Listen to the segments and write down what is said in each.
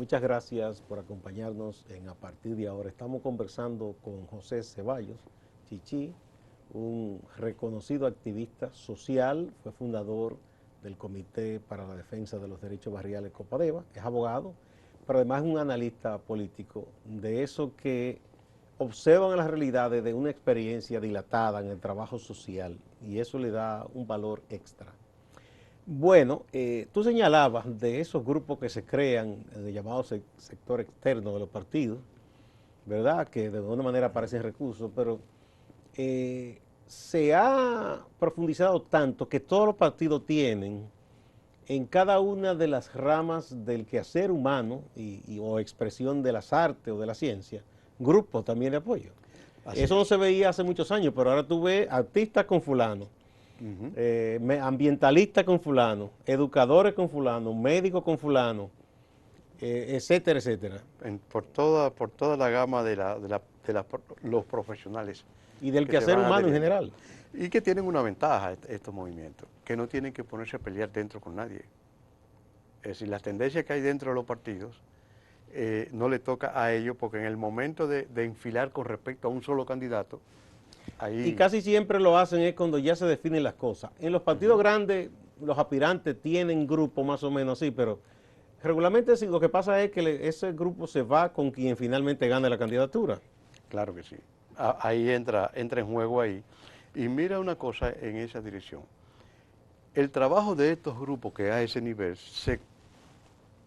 Muchas gracias por acompañarnos en A Partir de Ahora. Estamos conversando con José Ceballos Chichi, un reconocido activista social, fue fundador del Comité para la Defensa de los Derechos Barriales Copadeva, es abogado, pero además es un analista político de eso que observan las realidades de una experiencia dilatada en el trabajo social y eso le da un valor extra. Bueno, tú señalabas de esos grupos que se crean, de llamado sector externo de los partidos, ¿verdad? Que de alguna manera aparecen recursos, pero se ha profundizado tanto que todos los partidos tienen en cada una de las ramas del quehacer humano o expresión de las artes o de la ciencia, grupos también de apoyo. Así Eso no es. se veía hace muchos años, pero ahora tú ves artistas con fulano, Ujú. ambientalistas con fulano, educadores con fulano, médicos con fulano, etcétera, etcétera. Por toda la gama los profesionales Y del que se quehacer van humano en adheriendo. general. Y que tienen una ventaja estos movimientos, que no tienen que ponerse a pelear dentro con nadie. Es decir, las tendencias que hay dentro de los partidos no le toca a ellos, porque en el momento de enfilar con respecto a un solo candidato, Y ahí. casi siempre lo hacen es cuando ya se definen las cosas. En los partidos Ujú. grandes, los aspirantes tienen grupos más o menos así, pero regularmente sí, lo que pasa es que ese grupo se va con quien finalmente gane la candidatura. Claro que sí. Ahí entra en juego ahí. Y mira una cosa en esa dirección. El trabajo de estos grupos que a ese nivel se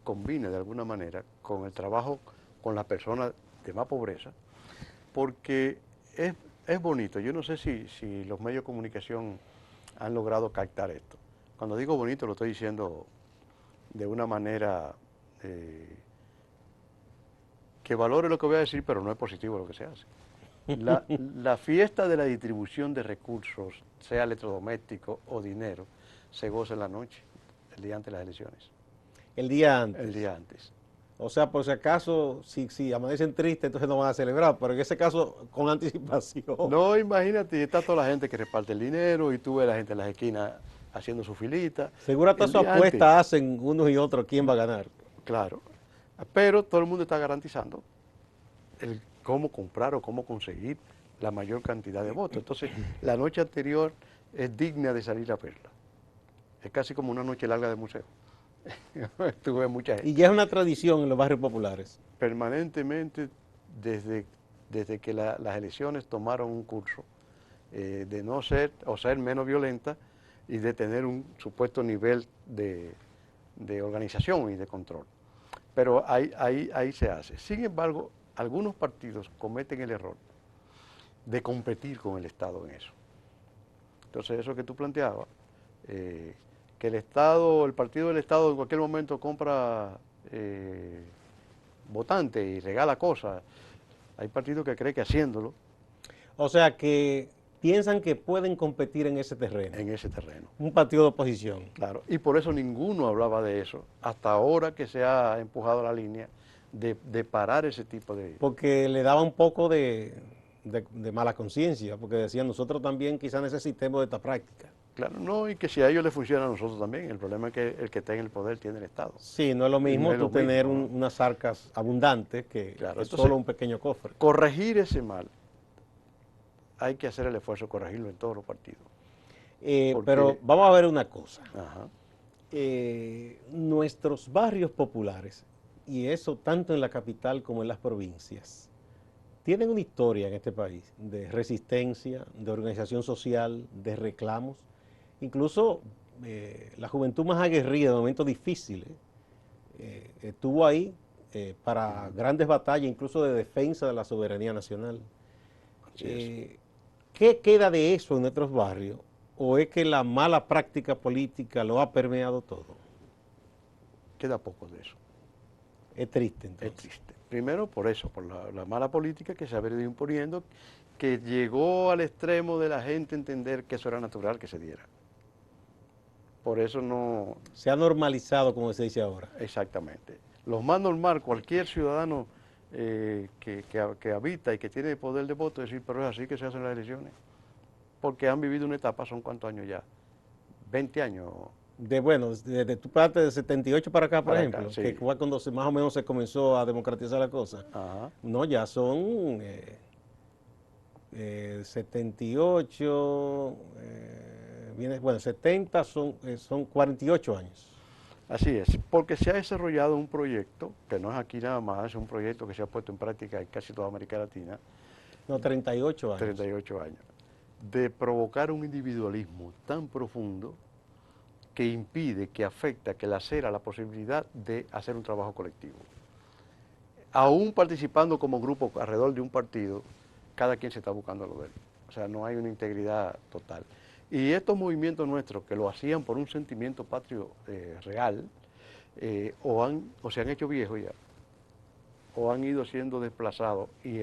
combina de alguna manera con el trabajo con las personas de más pobreza, porque es bonito. Yo no sé si los medios de comunicación han logrado captar esto. Cuando digo bonito lo estoy diciendo de una manera que valore lo que voy a decir, pero no es positivo lo que se hace. La fiesta de la distribución de recursos, sea electrodoméstico o dinero, se goza en la noche, el día antes de las elecciones, El día el antes. día antes. O sea, por si acaso, si amanecen tristes, entonces no van a celebrar, pero en ese caso, con anticipación. No, imagínate, está toda la gente que reparte el dinero y tú ves a la gente en las esquinas haciendo su filita. Seguro hasta El su día antes, apuesta hacen unos y otros quién va a ganar. claro. Pero todo el mundo está garantizando el cómo comprar o cómo conseguir la mayor cantidad de votos. Entonces, la noche anterior es digna de salir a verla. Es casi como una noche larga de museo. Tuve mucha Y gente. ya es una tradición en los barrios populares. Permanentemente, desde que las elecciones tomaron un curso de no ser o ser menos violenta y de tener un supuesto nivel de organización y de control. Pero ahí se hace. Sin embargo, algunos partidos cometen el error de competir con el Estado en eso. Entonces, eso que tú planteabas, que el Estado, el partido del Estado en cualquier momento compra votantes y regala cosas. Hay partidos que creen que haciéndolo O sea que piensan que pueden competir en ese terreno. en ese terreno. Un partido de oposición. Claro, y por eso ninguno hablaba de eso, hasta ahora que se ha empujado la línea de parar ese tipo de. Porque le daba un poco de mala conciencia, porque decían nosotros también quizás necesitemos de esta práctica. Claro, no, y que si a ellos les funciona a nosotros también. El problema es que el que está en el poder tiene el Estado. Sí, no es lo Y no mismo es tú lo tener mismo, ¿no? unas arcas abundantes Claro, que entonces, solo un pequeño cofre. corregir ese mal, hay que hacer el esfuerzo de corregirlo en todos los partidos. Pero Porque, vamos a ver una cosa. ajá, Nuestros barrios populares, y eso tanto en la capital como en las provincias, tienen una historia en este país de resistencia, de organización social, de reclamos. Incluso la juventud más aguerrida en momentos difíciles estuvo ahí para grandes batallas, incluso de defensa de la soberanía nacional. así es. Eh, ¿Qué queda de eso en nuestros barrios? ¿O es que la mala práctica política lo ha permeado todo? Queda poco de eso. Es triste Es entonces. triste. Primero por eso, por la mala política que se ha venido imponiendo, que llegó al extremo de la gente entender que eso era natural que se diera. Por eso no, Se ha normalizado, como se dice ahora. exactamente. Lo más normal, cualquier ciudadano que habita y que tiene poder de voto, decir, pero es así que se hacen las elecciones. Porque han vivido una etapa, ¿son cuántos años ya? 20 años Bueno, de tu parte de 78 para acá, por Para acá, ejemplo, sí. que fue cuando más o menos se comenzó a democratizar la cosa. Ajá. No, ya son 78, bueno, 70 son 48 años. Así es, porque se ha desarrollado un proyecto, que no es aquí nada más, es un proyecto que se ha puesto en práctica en casi toda América Latina, No, 38 años. 38 años, de provocar un individualismo tan profundo que impide, que afecta, que lacera la posibilidad de hacer un trabajo colectivo. Aún participando como grupo alrededor de un partido, cada quien se está buscando lo de él. O sea, no hay una integridad total. Y estos movimientos nuestros que lo hacían por un sentimiento patrio real, o se han hecho viejos ya, o han ido siendo desplazados, y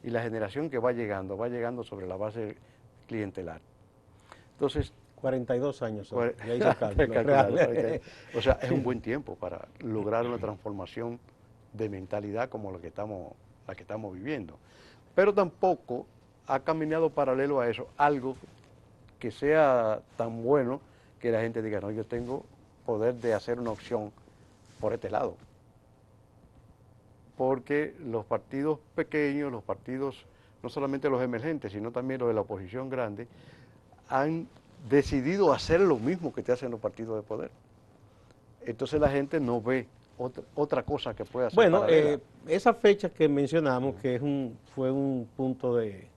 la generación que va llegando sobre la base clientelar. Entonces, 42 años son, cuar- ya hice el cálculo. calculando, Real. o sea, es un buen tiempo para lograr una transformación de mentalidad como la que estamos viviendo. Pero tampoco ha caminado paralelo a eso algo que sea tan bueno que la gente diga, no, yo tengo poder de hacer una opción por este lado. Porque los partidos pequeños, los partidos, no solamente los emergentes, sino también los de la oposición grande, han decidido hacer lo mismo que te hacen los partidos de poder. Entonces la gente no ve otra cosa que pueda ser Bueno, paralela. esa fecha que mencionamos, que fue un punto de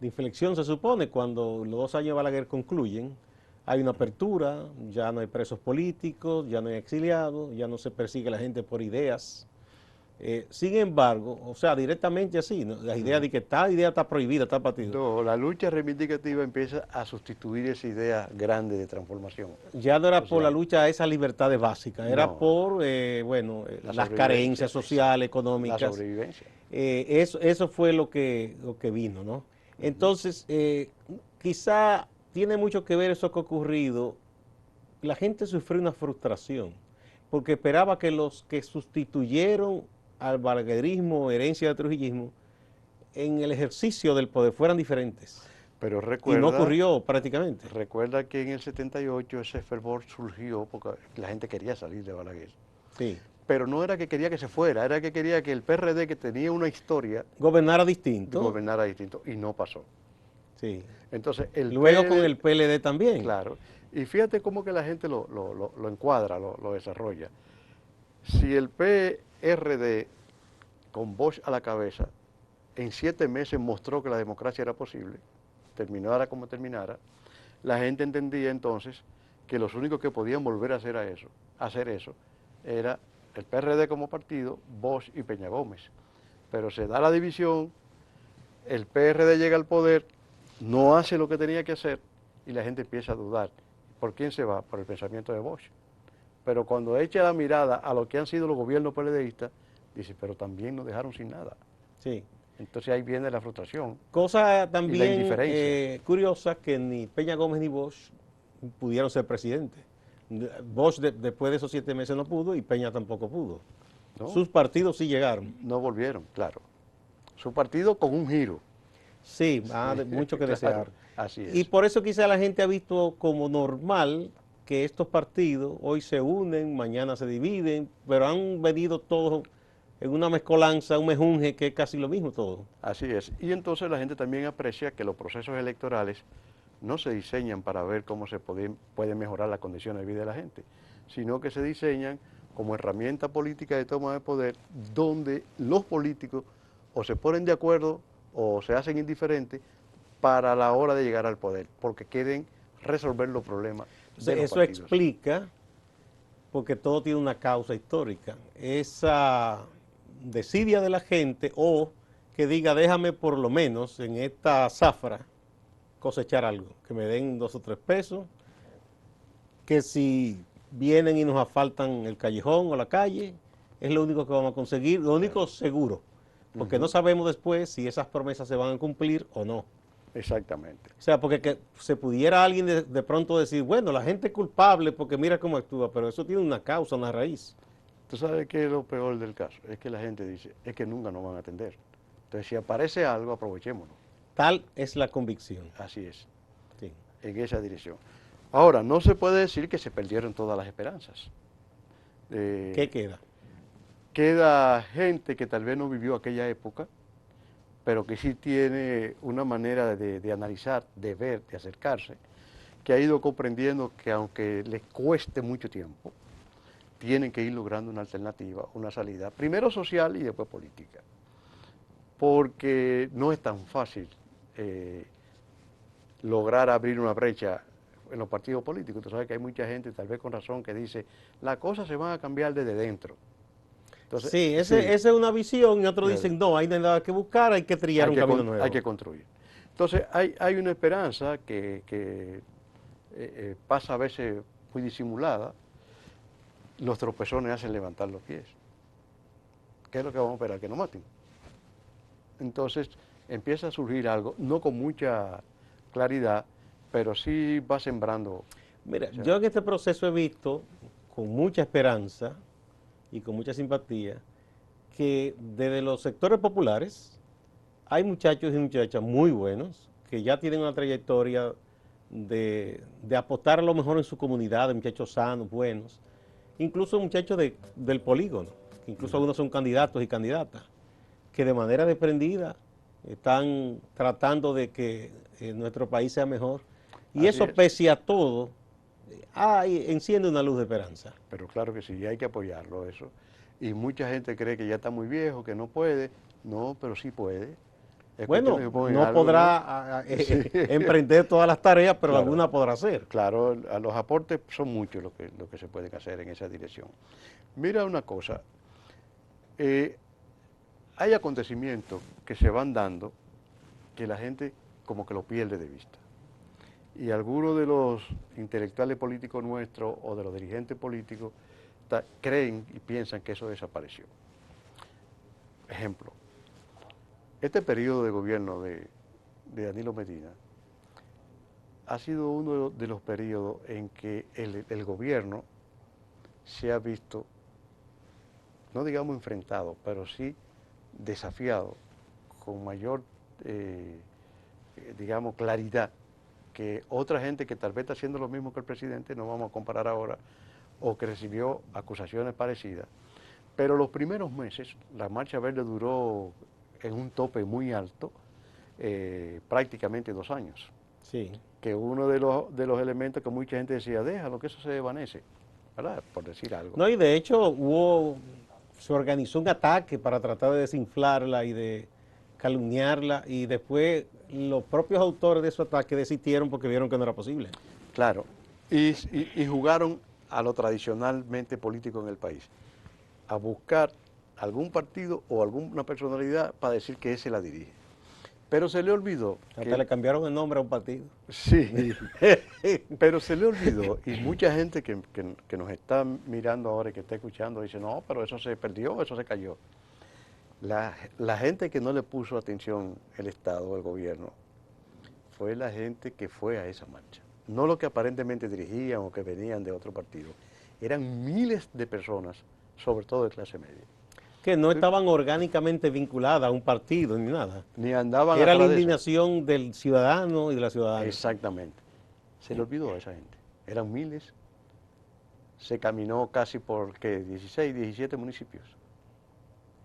inflexión, se supone, cuando los 2 años de Balaguer concluyen, hay una apertura, ya no hay presos políticos, ya no hay exiliados, ya no se persigue a la gente por ideas. Sin embargo, o sea, directamente así, ¿no? La idea de que tal idea está prohibida, está partido. No, la lucha reivindicativa empieza a sustituir esa idea grande de transformación Ya no era por la social. lucha a esas libertades básicas, era No, por, bueno, la las sobrevivencia, carencias sociales, la económicas. sobrevivencia. Eso fue lo que vino, ¿no? Entonces, quizá tiene mucho que ver eso que ha ocurrido. La gente sufrió una frustración, porque esperaba que los que sustituyeron al balaguerismo, herencia del trujillismo, en el ejercicio del poder fueran diferentes. Pero Y no recuerda, ocurrió prácticamente. recuerda que en el 78 ese fervor surgió porque la gente quería salir de Balaguer. Sí. Pero no era que quería que se fuera, era que quería que el PRD, que tenía una historia, Gobernara distinto. gobernara distinto, y no pasó. Sí. Entonces el Luego con el PLD, PLD también. claro, y fíjate cómo que la gente lo encuadra, lo desarrolla. Si el PRD, con Bosch a la cabeza, en 7 meses mostró que la democracia era posible, terminara como terminara, la gente entendía entonces que los únicos que podían volver a hacer eso, era el PRD como partido, Bosch y Peña Gómez. Pero se da la división, el PRD llega al poder, no hace lo que tenía que hacer y la gente empieza a dudar. ¿Por quién se va? Por el pensamiento de Bosch. Pero cuando echa la mirada a lo que han sido los gobiernos PLDistas, dice, pero también nos dejaron sin nada. Sí. Entonces ahí viene la frustración Cosa y la también indiferencia. curiosa que ni Peña Gómez ni Bosch pudieron ser presidentes. Bosch después de esos 7 meses no pudo y Peña tampoco pudo. ¿No? Sus partidos sí llegaron. No volvieron, claro. Su partido con un giro. Sí, mucho que Claro, desear. así Y es. por eso quizá la gente ha visto como normal que estos partidos hoy se unen, mañana se dividen, pero han venido todos en una mezcolanza, un mejunje que es casi lo mismo todo. Así es. Y entonces la gente también aprecia que los procesos electorales no se diseñan para ver cómo se puede mejorar las condiciones de vida de la gente, sino que se diseñan como herramienta política de toma de poder donde los políticos o se ponen de acuerdo o se hacen indiferentes para la hora de llegar al poder, porque quieren resolver los problemas de los Eso partidos. explica, porque todo tiene una causa histórica, esa desidia de la gente o que diga déjame por lo menos en esta zafra cosechar algo, que me den 2 o 3 pesos, que si vienen y nos asfaltan el callejón o la calle, es lo único que vamos a conseguir, lo único seguro, porque no sabemos después si esas promesas se van a cumplir o no. Exactamente. O sea, porque que se pudiera alguien de pronto decir, bueno, la gente es culpable porque mira cómo actúa, pero eso tiene una causa, una raíz. Tú sabes qué es lo peor del caso, es que la gente dice, es que nunca nos van a atender. Entonces, si aparece algo, aprovechémonos. Tal es la convicción. Así es, Sí. en esa dirección. Ahora, no se puede decir que se perdieron todas las esperanzas. ¿Qué queda? Queda gente que tal vez no vivió aquella época, pero que sí tiene una manera de analizar, de ver, de acercarse, que ha ido comprendiendo que aunque les cueste mucho tiempo, tienen que ir logrando una alternativa, una salida, primero social y después política. Porque no es tan fácil lograr abrir una brecha en los partidos políticos. Tú sabes que hay mucha gente, tal vez con razón, que dice, las cosas se van a cambiar desde dentro. Entonces, Sí, esa es una visión y otros eh, dicen, no, hay nada que buscar, hay que trillar un camino nuevo. hay que construir. Entonces, hay una esperanza que pasa a veces muy disimulada. Los tropezones hacen levantar los pies. ¿Qué es lo que vamos a esperar? Que nos maten. Entonces, empieza a surgir algo, no con mucha claridad, pero sí va sembrando. Mira, O sea, yo en este proceso he visto con mucha esperanza y con mucha simpatía que desde los sectores populares hay muchachos y muchachas muy buenos que ya tienen una trayectoria de apostar a lo mejor en su comunidad, de muchachos sanos, buenos, incluso muchachos del polígono, que incluso algunos son candidatos y candidatas, que de manera desprendida están tratando de que nuestro país sea mejor. Y así eso, es. pese a todo, enciende una luz de esperanza. Pero claro que sí, hay que apoyarlo eso. Y mucha gente cree que ya está muy viejo, que no puede. No, pero sí puede. Es cuestión de Bueno, que pongan no algo, ¿no? podrá Sí. emprender todas las tareas, pero Claro, alguna podrá hacer. claro, a los aportes son muchos lo que se pueden hacer en esa dirección. Mira una cosa, hay acontecimientos que se van dando que la gente como que lo pierde de vista. Y algunos de los intelectuales políticos nuestros o de los dirigentes políticos creen y piensan que eso desapareció. Ejemplo, este periodo de gobierno de Danilo Medina ha sido uno de los periodos en que el gobierno se ha visto, no digamos enfrentado, pero sí desafiado con mayor, digamos, claridad que otra gente que tal vez está haciendo lo mismo que el presidente, no vamos a comparar ahora, o que recibió acusaciones parecidas. Pero los primeros meses, la Marcha Verde duró en un tope muy alto, prácticamente 2 años. Sí. Que uno de los elementos que mucha gente decía, déjalo, que eso se desvanece, ¿verdad? Por decir algo. No, y de hecho se organizó un ataque para tratar de desinflarla y de calumniarla, y después los propios autores de ese ataque desistieron porque vieron que no era posible. Claro, y jugaron a lo tradicionalmente político en el país, a buscar algún partido o alguna personalidad para decir que ese la dirige. Pero se le olvidó. Hasta le cambiaron el nombre a un partido. Sí, pero se le olvidó, y mucha gente que nos está mirando ahora y que está escuchando dice, no, pero eso se perdió, eso se cayó. La gente que no le puso atención el Estado o el gobierno fue la gente que fue a esa marcha. No los que aparentemente dirigían o que venían de otro partido. Eran miles de personas, sobre todo de clase media. Que no estaban orgánicamente vinculadas a un partido ni nada. Ni andaban Era la atrás de eso. indignación del ciudadano y de la ciudadana. Exactamente. Se le olvidó a esa gente. Eran miles. Se caminó casi por 16, 17 municipios.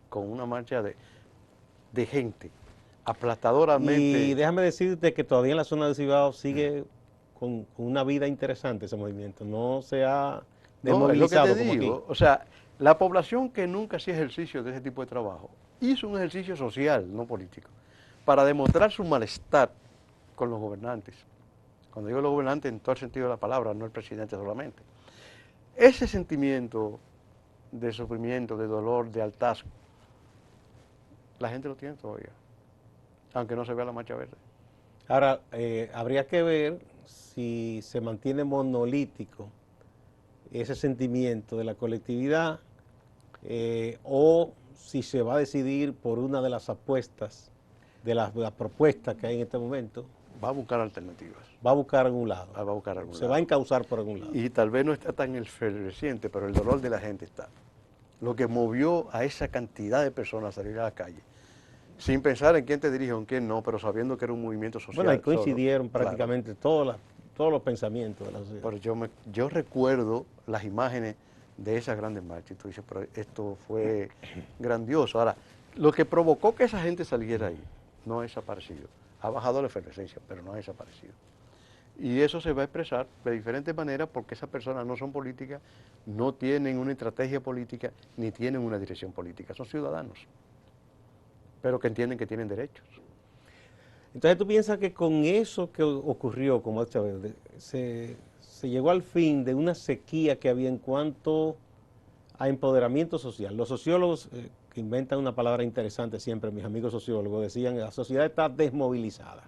Con una marcha de gente, aplastadoramente. Y déjame decirte que todavía en la zona del Cibao sigue con una vida interesante ese movimiento. No se ha desmovilizado No, es lo que te como digo. aquí. O sea, la población que nunca hacía ejercicio de ese tipo de trabajo, hizo un ejercicio social, no político, para demostrar su malestar con los gobernantes. Cuando digo los gobernantes, en todo el sentido de la palabra, no el presidente solamente. Ese sentimiento de sufrimiento, de dolor, de hartazgo, la gente lo tiene todavía, aunque no se vea la marcha verde. Ahora, habría que ver si se mantiene monolítico ese sentimiento de la colectividad o si se va a decidir por una de las apuestas, de las propuestas que hay en este momento. Va a buscar alternativas. Va a buscar algún lado. Va a buscar algún Se lado. va a encauzar por algún lado. Y tal vez no está tan efervesciente, pero el dolor de la gente está. Lo que movió a esa cantidad de personas a salir a la calle, sin pensar en quién te dirige o en quién no, pero sabiendo que era un movimiento social. Bueno, ahí coincidieron prácticamente todas todos los pensamientos de la sociedad. Pero yo recuerdo las imágenes de esas grandes marchas y tú dices, pero esto fue grandioso. Ahora, lo que provocó que esa gente saliera ahí no ha desaparecido. Ha bajado la efervescencia, pero no ha desaparecido. Y eso se va a expresar de diferentes maneras porque esas personas no son políticas, no tienen una estrategia política, ni tienen una dirección política. Son ciudadanos, pero que entienden que tienen derechos. Entonces tú piensas que con eso que ocurrió con Marcha Verde, se llegó al fin de una sequía que había en cuanto a empoderamiento social. Los sociólogos que inventan una palabra interesante siempre, mis amigos sociólogos, decían que la sociedad está desmovilizada.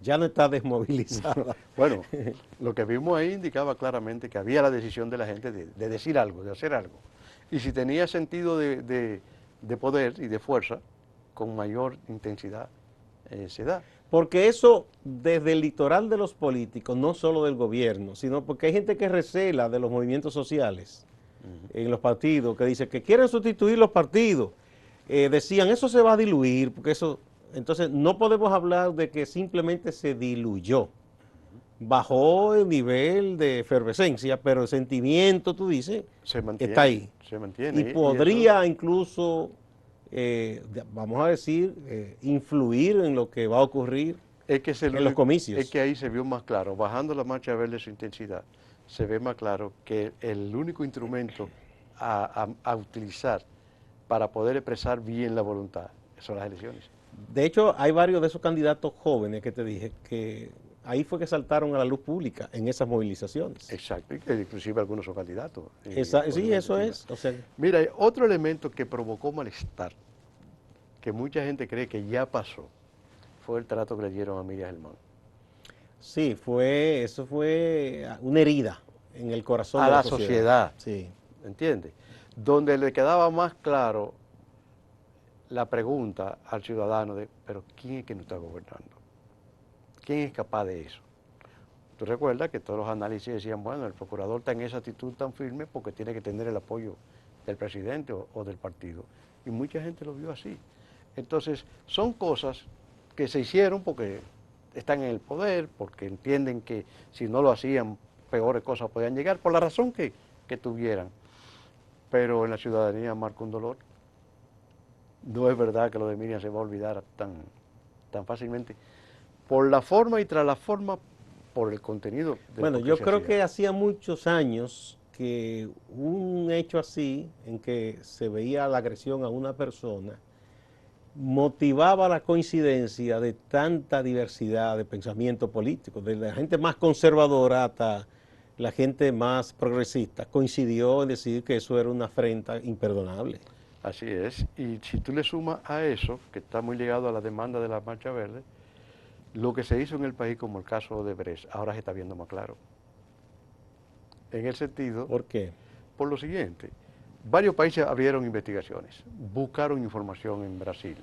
Ya no está desmovilizada. Bueno, lo que vimos ahí indicaba claramente que había la decisión de la gente de decir algo, de hacer algo. Y si tenía sentido de poder y de fuerza, con mayor intensidad se da. Porque eso desde el litoral de los políticos, no solo del gobierno, sino porque hay gente que recela de los movimientos sociales en los partidos, que dice que quieren sustituir los partidos. Decían, eso se va a diluir, porque eso... Entonces, no podemos hablar de que simplemente se diluyó. Bajó el nivel de efervescencia, pero el sentimiento, tú dices, está ahí. Se mantiene. Y podría incluso, vamos a decir, influir en lo que va a ocurrir en los comicios. Es que ahí se vio más claro, bajando la Marcha Verde su intensidad, se ve más claro que el único instrumento a utilizar para poder expresar bien la voluntad son las elecciones. De hecho, hay varios de esos candidatos jóvenes que te dije que ahí fue que saltaron a la luz pública en esas movilizaciones. Exacto, y que inclusive algunos son candidatos. Sí, eso es. O sea, mira, otro elemento que provocó malestar, que mucha gente cree que ya pasó, fue el trato que le dieron a Miriam Germán. Sí, eso fue una herida en el corazón de la sociedad. Sí. ¿Entiendes? Donde le quedaba más claro la pregunta al ciudadano de, pero ¿quién es que nos está gobernando? ¿Quién es capaz de eso? Tú recuerdas que todos los análisis decían, bueno, el procurador está en esa actitud tan firme porque tiene que tener el apoyo del presidente o del partido. Y mucha gente lo vio así. Entonces, son cosas que se hicieron porque están en el poder, porque entienden que si no lo hacían, peores cosas podían llegar, por la razón que tuvieran. Pero en la ciudadanía marca un dolor. No es verdad que lo de Miriam se va a olvidar tan fácilmente. Por la forma y tras la forma, por el contenido. Bueno, yo creo que hacía muchos años que un hecho así, en que se veía la agresión a una persona, motivaba la coincidencia de tanta diversidad de pensamiento político, desde la gente más conservadora hasta la gente más progresista, coincidió en decir que eso era una afrenta imperdonable. Así es, y si tú le sumas a eso, que está muy ligado a la demanda de la Marcha Verde, lo que se hizo en el país, como el caso de Brecht, ahora se está viendo más claro. En el sentido... ¿Por qué? Por lo siguiente, varios países abrieron investigaciones, buscaron información en Brasil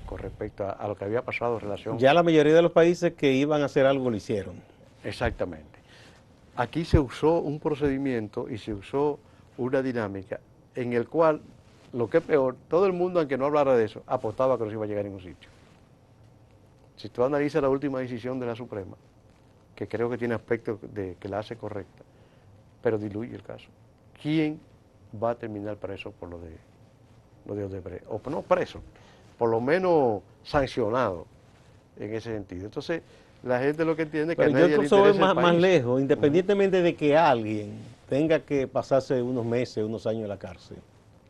con respecto a lo que había pasado en relación... Ya la mayoría de los países que iban a hacer algo lo hicieron. Exactamente. Aquí se usó un procedimiento y se usó una dinámica en el cual, lo que es peor, todo el mundo, aunque no hablara de eso, apostaba que no se iba a llegar a ningún sitio. Si tú analizas la última decisión de la Suprema, que creo que tiene aspectos que la hace correcta, pero diluye el caso. ¿Quién va a terminar preso por lo de Odebrecht? O no preso, por lo menos sancionado en ese sentido. Entonces, la gente lo que entiende es que a nadie le interesa el país. Más lejos, independientemente de que alguien tenga que pasarse unos meses, unos años en la cárcel.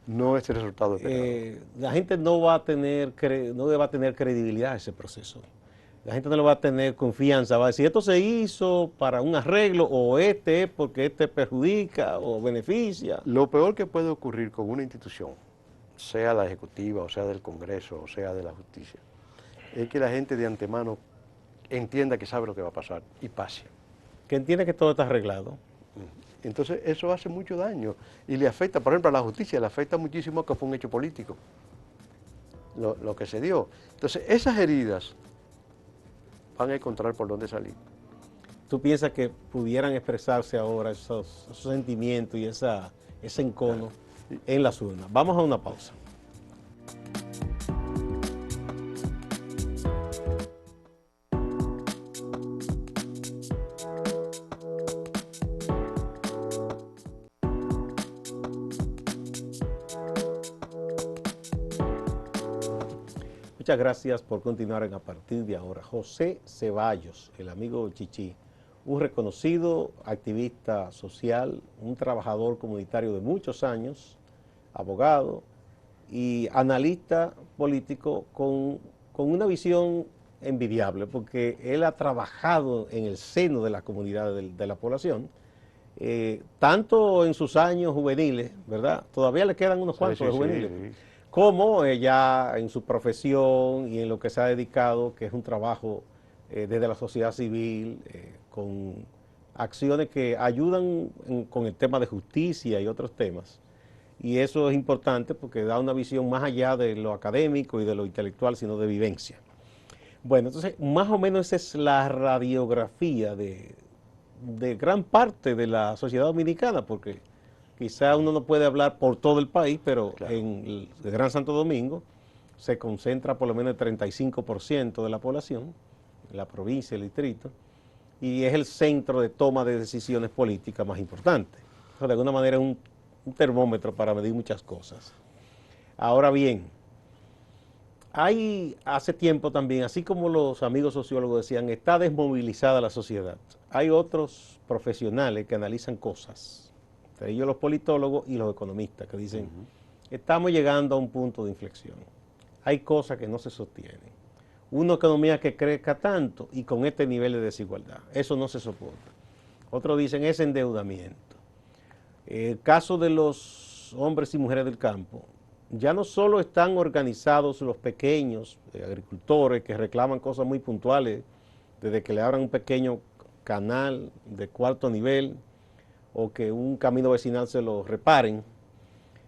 No es el resultado esperado. La gente no va a tener credibilidad a ese proceso. La gente no le va a tener confianza, va a decir, esto se hizo para un arreglo, o este es porque este perjudica o beneficia. Lo peor que puede ocurrir con una institución, sea la ejecutiva, o sea del Congreso, o sea de la justicia, es que la gente de antemano entienda que sabe lo que va a pasar y pase. Que entiende que todo está arreglado. Entonces eso hace mucho daño y le afecta, por ejemplo, a la justicia, le afecta muchísimo que fue un hecho político, lo que se dio. Entonces esas heridas van a encontrar por dónde salir. ¿Tú piensas que pudieran expresarse ahora esos sentimientos y ese encono en las urnas? Vamos a una pausa. Muchas gracias por continuar a partir de ahora. José Ceballos, el amigo Chichi, un reconocido activista social, un trabajador comunitario de muchos años, abogado y analista político con una visión envidiable, porque él ha trabajado en el seno de la comunidad de la población, tanto en sus años juveniles, ¿verdad? Todavía le quedan unos cuantos de juveniles, sí. como ya en su profesión y en lo que se ha dedicado, que es un trabajo desde la sociedad civil, con acciones que ayudan con el tema de justicia y otros temas. Y eso es importante porque da una visión más allá de lo académico y de lo intelectual, sino de vivencia. Bueno, entonces, más o menos esa es la radiografía de gran parte de la sociedad dominicana, porque quizá uno no puede hablar por todo el país, pero Claro. en el Gran Santo Domingo se concentra por lo menos el 35% de la población, en la provincia, el distrito, y es el centro de toma de decisiones políticas más importante. Entonces, de alguna manera es un termómetro para medir muchas cosas. Ahora bien, hace tiempo también, así como los amigos sociólogos decían, está desmovilizada la sociedad. Hay otros profesionales que analizan cosas, entre ellos los politólogos y los economistas, que dicen, estamos llegando a un punto de inflexión. Hay cosas que no se sostienen. Una economía que crezca tanto y con este nivel de desigualdad, eso no se soporta. Otros dicen, es endeudamiento. El caso de los hombres y mujeres del campo, ya no solo están organizados los pequeños agricultores que reclaman cosas muy puntuales, desde que le abran un pequeño canal de cuarto nivel o que un camino vecinal se lo reparen,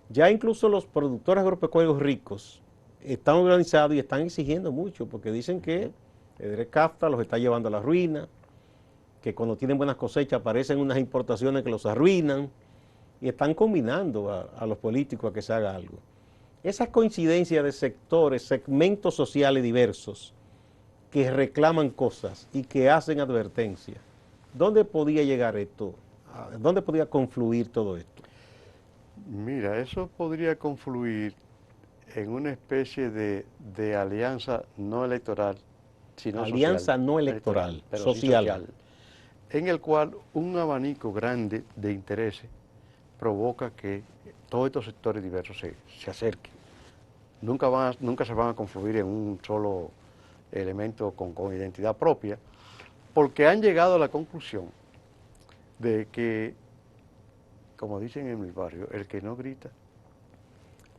ya incluso los productores agropecuarios ricos están organizados y están exigiendo mucho, porque dicen que el CAFTA los está llevando a la ruina, que cuando tienen buenas cosechas aparecen unas importaciones que los arruinan, y están combinando a los políticos a que se haga algo. Esa coincidencia de sectores, segmentos sociales diversos que reclaman cosas y que hacen advertencias, ¿dónde podía llegar esto? ¿Dónde podía confluir todo esto? Mira, eso podría confluir en una especie de alianza no electoral, sino Alianza social. no electoral, Pero sí social. social, en el cual un abanico grande de intereses provoca que todos estos sectores diversos se acerquen. Nunca se van a confluir en un solo elemento con identidad propia, porque han llegado a la conclusión de que, como dicen en mi barrio, el que no grita.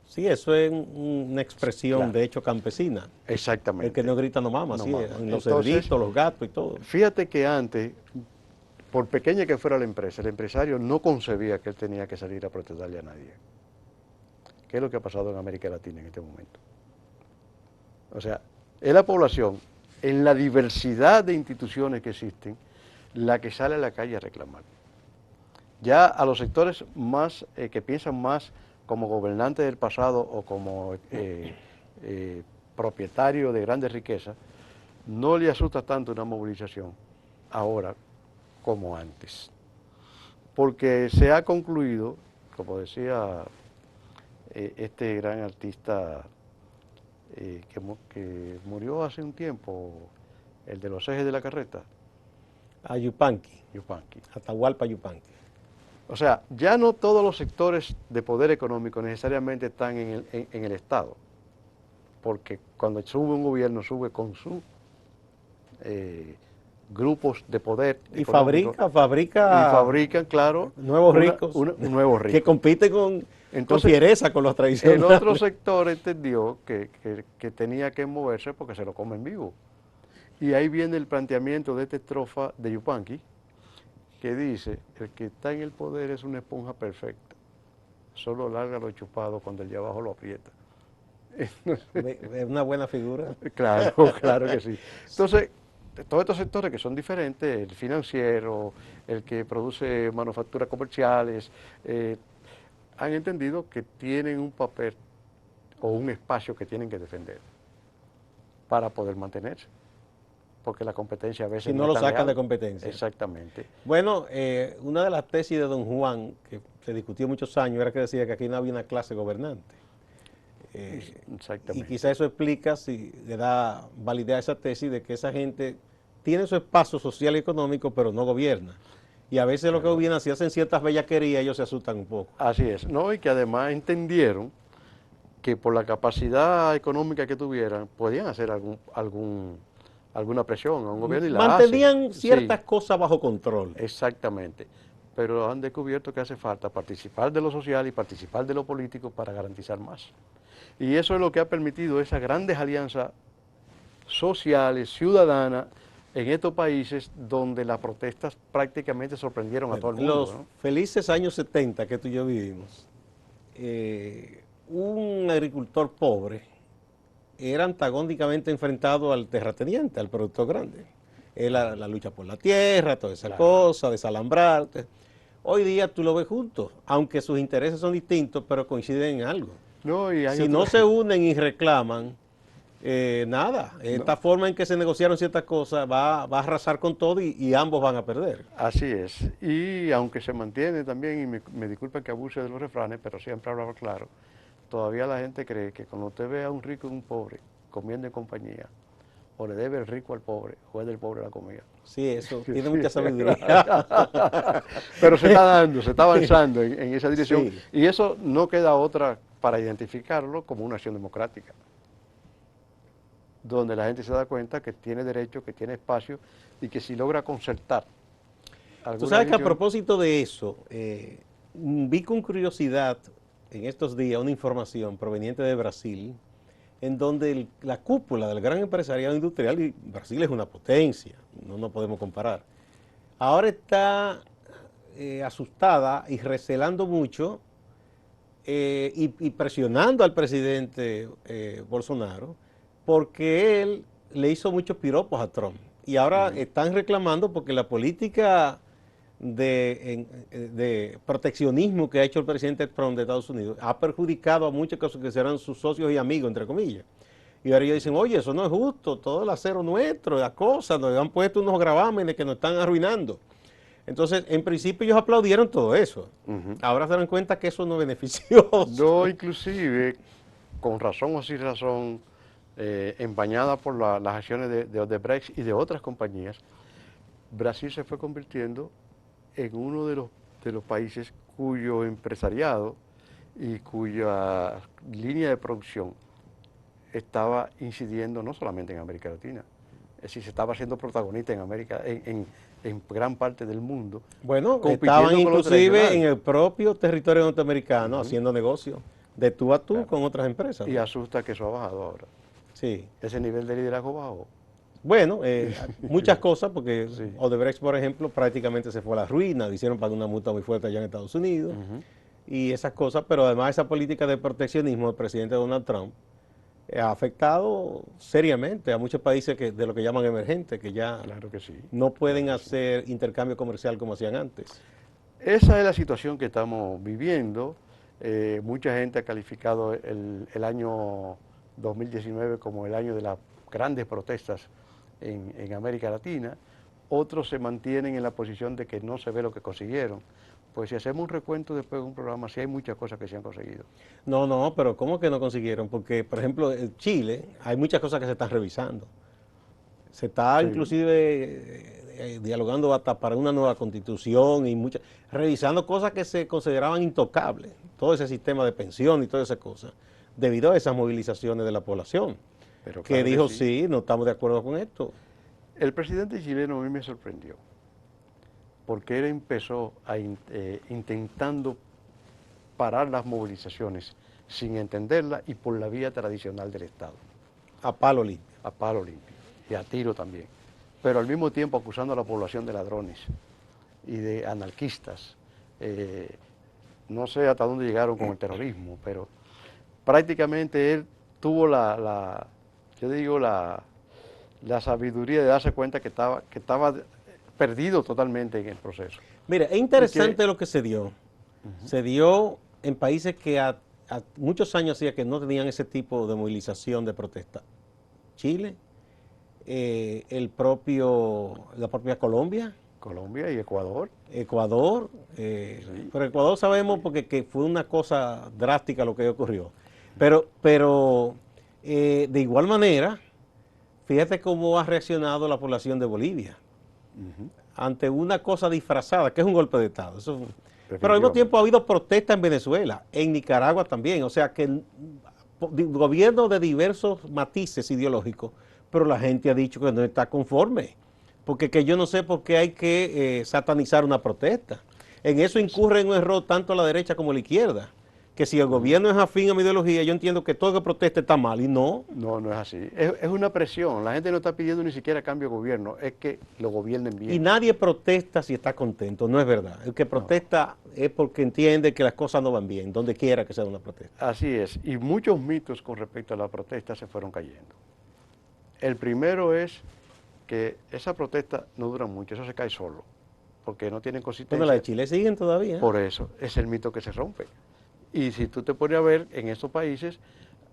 Sí, eso es una expresión Claro. de hecho campesina. Exactamente. El que no grita no mama, No sí, mama. en los Entonces, cerditos, los gatos y todo. Fíjate que antes, por pequeña que fuera la empresa, el empresario no concebía que él tenía que salir a protestarle a nadie. ¿Qué es lo que ha pasado en América Latina en este momento? O sea, es la población, en la diversidad de instituciones que existen, la que sale a la calle a reclamar. Ya a los sectores más que piensan más como gobernantes del pasado o como propietarios de grandes riquezas, no le asusta tanto una movilización ahora como antes. Porque se ha concluido, como decía este gran artista que murió hace un tiempo, el de los ejes de la carreta. A Yupanqui, Yupanqui. Atahualpa Yupanqui. O sea, ya no todos los sectores de poder económico necesariamente están en el Estado, porque cuando sube un gobierno sube con sus grupos de poder Y económico, fabrican, claro, nuevos ricos, nuevos ricos. que compiten con fiereza con los tradicionales. El otro sector entendió que tenía que moverse porque se lo comen vivo. Y ahí viene el planteamiento de esta estrofa de Yupanqui, que dice, el que está en el poder es una esponja perfecta, solo larga lo chupado cuando el de abajo lo aprieta. Es una buena figura. Claro, claro que sí. Entonces, todos estos sectores que son diferentes, el financiero, el que produce manufacturas comerciales, han entendido que tienen un papel o un espacio que tienen que defender para poder mantenerse. Porque la competencia a veces Si no lo es tan sacan de leal. competencia. Exactamente. Bueno, una de las tesis de don Juan, que se discutió muchos años, era que decía que aquí no había una clase gobernante. Y Exactamente. quizá eso explica, si le da validez a esa tesis de que esa gente tiene su espacio social y económico, pero no gobierna. Y a veces lo que gobiernan, si hacen ciertas bellaquerías, ellos se asustan un poco. Así es, ¿no? Y que además entendieron que por la capacidad económica que tuvieran, podían hacer alguna presión a un gobierno y la hacen. Mantenían Sí, ciertas cosas bajo control. exactamente. Pero han descubierto que hace falta participar de lo social y participar de lo político para garantizar más. Y eso es lo que ha permitido esas grandes alianzas sociales, ciudadanas, en estos países donde las protestas prácticamente sorprendieron a todo el mundo, Los ¿no? felices años 70 que tú y yo vivimos, un agricultor pobre era antagónicamente enfrentado al terrateniente, al productor grande. Era la lucha por la tierra, toda esa Claro. cosa, desalambrarte. Hoy día tú lo ves juntos, aunque sus intereses son distintos, pero coinciden en algo. No, y hay Si otro, no se unen y reclaman, nada, esta no, forma en que se negociaron ciertas cosas va a arrasar con todo y ambos van a perder. así es. Y aunque se mantiene también, y me disculpa que abuse de los refranes, pero siempre hablaba claro, todavía la gente cree que cuando usted ve a un rico y un pobre comiendo en compañía, o le debe el rico al pobre, o es del pobre la comida. Sí, eso Sí, tiene sí. mucha sabiduría. Pero se está dando, se está avanzando en esa dirección, Sí. y eso no queda otra para identificarlo como una acción democrática, donde la gente se da cuenta que tiene derecho, que tiene espacio, y que si logra concertar Tú alguna sabes que a decisión, propósito de eso, vi con curiosidad en estos días una información proveniente de Brasil, en donde la cúpula del gran empresariado industrial, y Brasil es una potencia, no podemos comparar, ahora está asustada y recelando mucho y presionando al presidente Bolsonaro, porque él le hizo muchos piropos a Trump. Y ahora están reclamando porque la política de proteccionismo que ha hecho el presidente Trump de Estados Unidos ha perjudicado a muchos que serán sus socios y amigos, entre comillas. Y ahora ellos dicen, oye, eso no es justo, todo el acero nuestro, las cosas, nos han puesto unos gravámenes que nos están arruinando. Entonces, en principio ellos aplaudieron todo eso. Ahora se dan cuenta que eso no es beneficioso. no, inclusive, con razón o sin razón, empañada por las acciones de Odebrecht y de otras compañías, Brasil se fue convirtiendo en uno de los países cuyo empresariado y cuya línea de producción estaba incidiendo no solamente en América Latina, es decir, se estaba haciendo protagonista en América, en gran parte del mundo. Bueno, compitiendo estaban con lo inclusive tradicional. en el propio territorio norteamericano haciendo negocios de tú a tú Claro. con otras empresas, Y ¿no? asusta que eso ha bajado ahora. Sí. Ese nivel de liderazgo bajó. Bueno, muchas cosas, porque Sí. Odebrecht, por ejemplo, prácticamente se fue a la ruina, le hicieron pagar una multa muy fuerte allá en Estados Unidos y esas cosas, pero además esa política de proteccionismo del presidente Donald Trump ha afectado seriamente a muchos países de lo que llaman emergentes, que ya Claro que sí. no pueden Claro que sí. hacer intercambio comercial como hacían antes. Esa es la situación que estamos viviendo. Mucha gente ha calificado el año 2019 como el año de las grandes protestas en América Latina. Otros se mantienen en la posición de que no se ve lo que consiguieron. Pues si hacemos un recuento después de un programa, sí hay muchas cosas que se han conseguido. No, pero ¿cómo que no consiguieron? Porque, por ejemplo, en Chile hay muchas cosas que se están revisando. Se está Sí. inclusive dialogando hasta para una nueva constitución y revisando cosas que se consideraban intocables, todo ese sistema de pensión y todas esas cosas, debido a esas movilizaciones de la población, Pero que claro dijo, sí. sí, no estamos de acuerdo con esto. El presidente chileno a mí me sorprendió, porque él empezó intentando parar las movilizaciones sin entenderlas y por la vía tradicional del Estado, A palo limpio. a palo limpio y a tiro también, pero al mismo tiempo acusando a la población de ladrones y de anarquistas. No sé hasta dónde llegaron con el terrorismo, pero prácticamente él tuvo yo digo, la sabiduría de darse cuenta que estaba perdido totalmente en el proceso. Mira, es interesante lo que se dio. Se dio en países que a muchos años hacía que no tenían ese tipo de movilización de protesta. Chile, la propia Colombia, Colombia y Ecuador. Ecuador, pero Ecuador sabemos porque que fue una cosa drástica lo que ocurrió. Pero de igual manera, fíjate cómo ha reaccionado la población de Bolivia ante una cosa disfrazada, que es un golpe de Estado. Pero al mismo tiempo ha habido protestas en Venezuela, en Nicaragua también, o sea que gobiernos de diversos matices ideológicos, pero la gente ha dicho que no está conforme, porque que yo no sé por qué hay que satanizar una protesta. En eso incurre en un error tanto la derecha como la izquierda, que si el gobierno es afín a mi ideología, yo entiendo que todo el que proteste está mal, y no. No, no es así. Es una presión. La gente no está pidiendo ni siquiera cambio de gobierno, es que lo gobiernen bien. Y nadie protesta si está contento, no es verdad. El que protesta es porque entiende que las cosas no van bien, donde quiera que sea una protesta. Así es. Y muchos mitos con respecto a la protesta se fueron cayendo. El primero es que esa protesta no dura mucho, eso se cae solo, porque no tienen consistencia. Bueno, la de Chile siguen todavía. Por eso, es el mito que se rompe. Y si tú te pones a ver, en estos países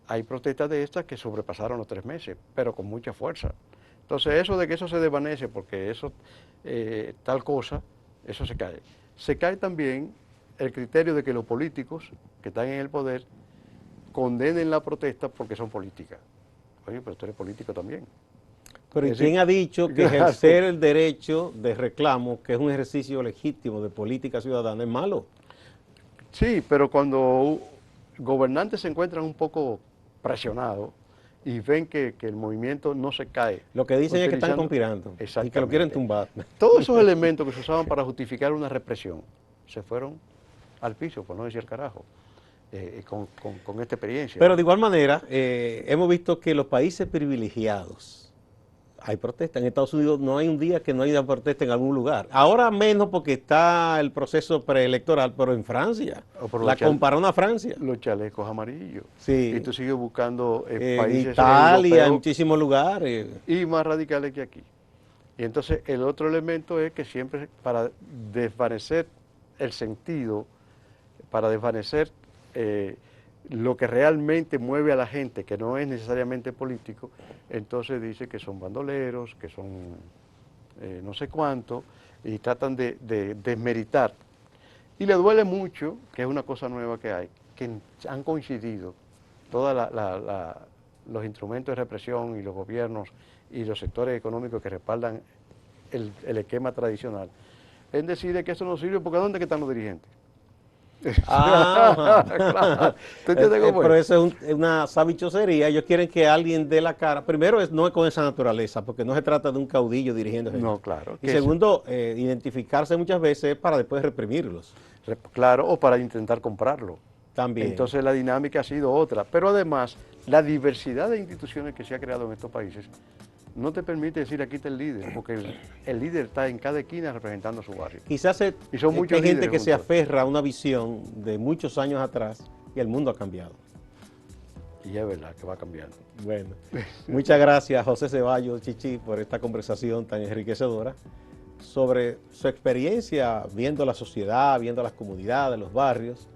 hay protestas de estas que sobrepasaron los 3 meses, pero con mucha fuerza. Entonces eso de que eso se desvanece porque eso, tal cosa, eso se cae. Se cae también el criterio de que los políticos que están en el poder condenen la protesta porque son políticas. Oye, pero tú eres político también. Pero ¿y quién ha dicho que ejercer el derecho de reclamo, que es un ejercicio legítimo de política ciudadana, es malo? Sí, pero cuando gobernantes se encuentran un poco presionados y ven que el movimiento no se cae. Lo que dicen es que están conspirando y que lo quieren tumbar. Todos esos elementos que se usaban para justificar una represión se fueron al piso, por no decir al carajo, con esta experiencia. Pero de igual manera, hemos visto que los países privilegiados, hay protestas. En Estados Unidos no hay un día que no haya protesta en algún lugar. Ahora menos porque está el proceso preelectoral, pero en Francia. La compararon a Francia. Los chalecos amarillos. Sí. Y tú sigues buscando en países Italia, en muchísimos lugares. Y más radicales que aquí. Y entonces el otro elemento es que siempre para desvanecer el sentido, para desvanecer lo que realmente mueve a la gente, que no es necesariamente político, entonces dice que son bandoleros, que son no sé cuánto, y tratan de desmeritar. Y le duele mucho, que es una cosa nueva que hay, que han coincidido todos los instrumentos de represión y los gobiernos y los sectores económicos que respaldan el esquema tradicional, en decir que eso no sirve porque ¿dónde están los dirigentes? Claro. Pero eso es una sabichosería. Ellos quieren que alguien dé la cara. Primero, no es con esa naturaleza, porque no se trata de un caudillo dirigiendo gente. No, claro. Y segundo, identificarse muchas veces para después reprimirlos. Claro, o para intentar comprarlo. También. Entonces la dinámica ha sido otra. Pero además, la diversidad de instituciones que se ha creado en estos países no te permite decir aquí está el líder, porque el líder está en cada esquina representando su barrio. Quizás hay gente que se aferra a una visión de muchos años atrás y el mundo ha cambiado. Y es verdad que va cambiando. Bueno, muchas gracias José Ceballos Chichi por esta conversación tan enriquecedora sobre su experiencia viendo la sociedad, viendo las comunidades, los barrios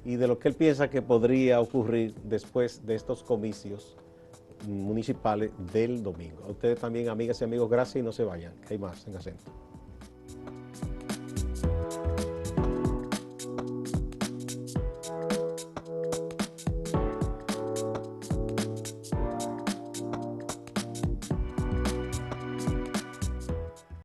y de lo que él piensa que podría ocurrir después de estos comicios municipales del domingo. A ustedes también, amigas y amigos, gracias y no se vayan, que hay más en Acento.